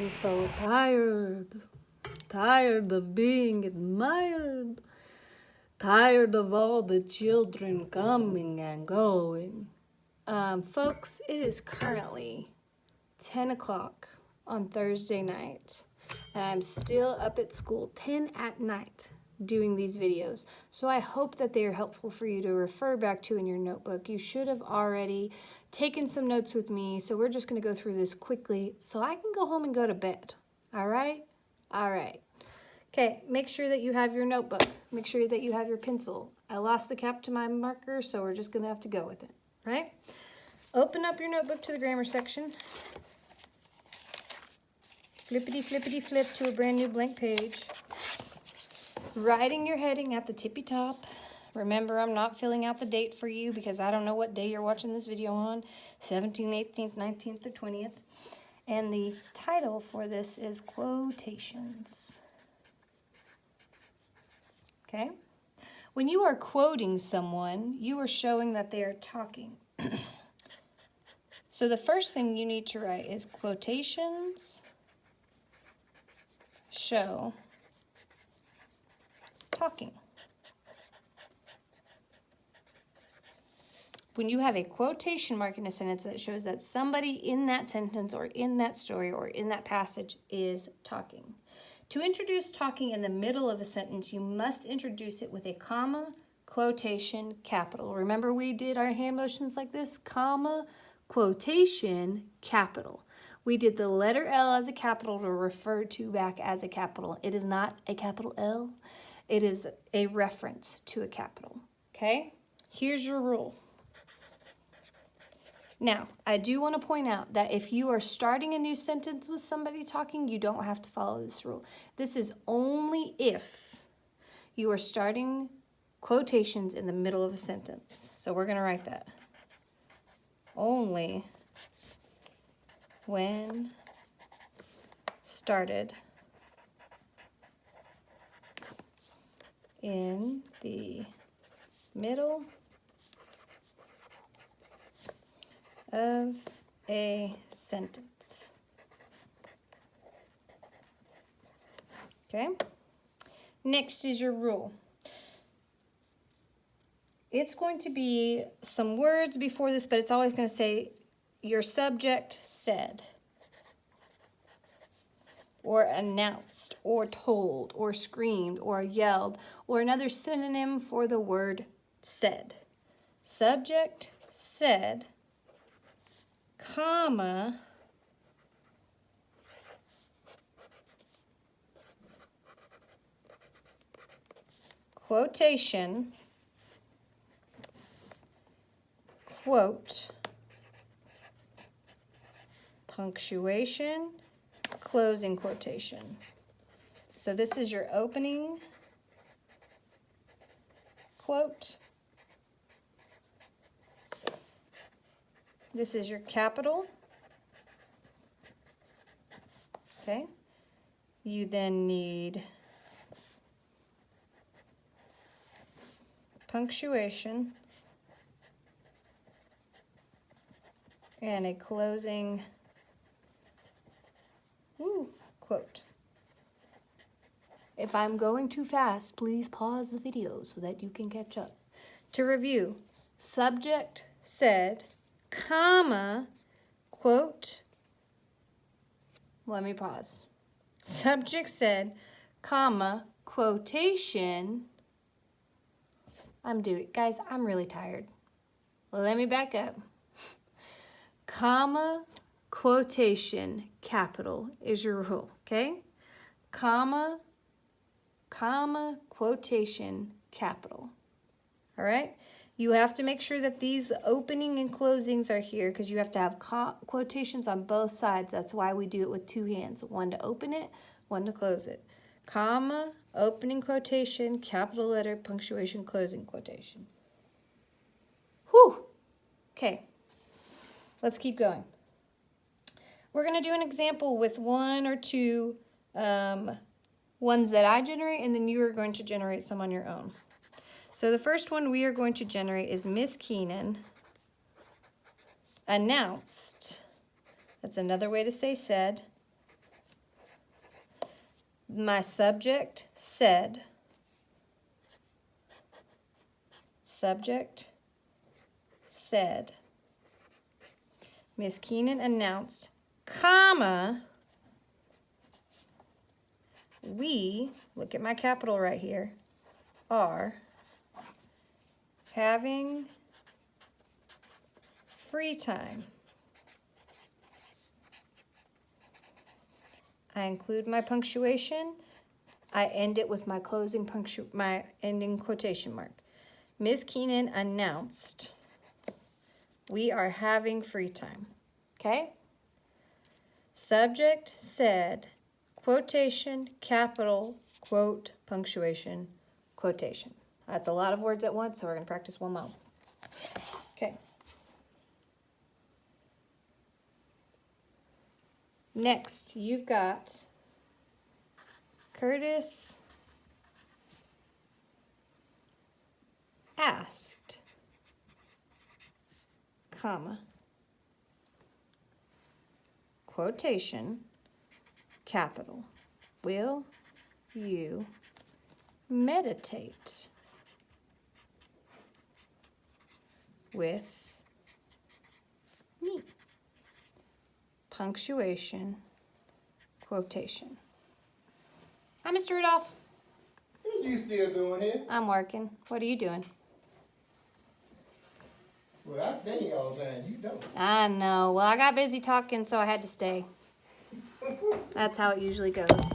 am so tired. Tired of being admired. Tired of all the children coming and going. Folks, it is currently 10 o'clock on Thursday night, and I'm still up at school 10 at night doing these videos. So I hope that they are helpful for you to refer back to in your notebook. You should have already taken some notes with me, so we're just going to go through this quickly so I can go home and go to bed. All right? All right. Okay, make sure that you have your notebook. Make sure that you have your pencil. I lost the cap to my marker, so we're just going to have to go with it, right? Open up your notebook to the grammar section. Flippity flippity flip to a brand new blank page. Writing your heading at the tippy top. Remember, I'm not filling out the date for you because I don't know what day you're watching this video on. 17th, 18th, 19th, or 20th. And the title for this is Quotations. Okay? When you are quoting someone, you are showing that they are talking. So the first thing you need to write is quotations show talking. When you have a quotation mark in a sentence that shows that somebody in that sentence or in that story or in that passage is talking. To introduce talking in the middle of a sentence, you must introduce it with a comma, quotation, capital. Remember we did our hand motions like this? Comma, quotation, capital. We did the letter L as a capital to refer to back as a capital. It is not a capital L. It is a reference to a capital, okay? Here's your rule. Now, I do want to point out that if you are starting a new sentence with somebody talking, you don't have to follow this rule. This is only if you are starting quotations in the middle of a sentence. So we're going to write that. Only when started in the middle of a sentence. Okay? Next is your rule. It's going to be some words before this, but it's always going to say your subject said, or announced, or told, or screamed, or yelled, or another synonym for the word said. Subject said, comma, quotation, quote, punctuation, closing quotation. So this is your opening quote. This is your capital. Okay. You then need punctuation and a closing quote. If I'm going too fast, please pause the video so that you can catch up. To review, subject said, comma, quote, let me pause. Subject said, comma, quotation, guys, I'm really tired. Let me back up. Comma, quotation, capital is your rule, okay? Comma, quotation, capital. All right? You have to make sure that these opening and closings are here because you have to have quotations on both sides. That's why we do it with two hands. One to open it, one to close it. Comma, opening quotation, capital letter, punctuation, closing quotation. Whew. Okay. Let's keep going. We're going to do an example with one or two ones that I generate, and then you are going to generate some on your own. So the first one we are going to generate is Miss Keenan announced, that's another way to say said, my subject said. Subject said. Miss Keenan announced, comma, we, look at my capital right here, are having free time. I include my punctuation. I end it with my my ending quotation mark. Ms. Keenan announced, we are having free time. Okay? Subject said, quotation, capital, quote, punctuation, quotation. That's a lot of words at once, so we're going to practice one more. Okay. Next, you've got Curtis asked, comma, quotation, capital, will you meditate with me? Punctuation, quotation. Hi, Mr. Rudolph. What you still doing here? I'm working. What are you doing? Well, I think all the time. You don't. I know. Well, I got busy talking, so I had to stay. That's how it usually goes.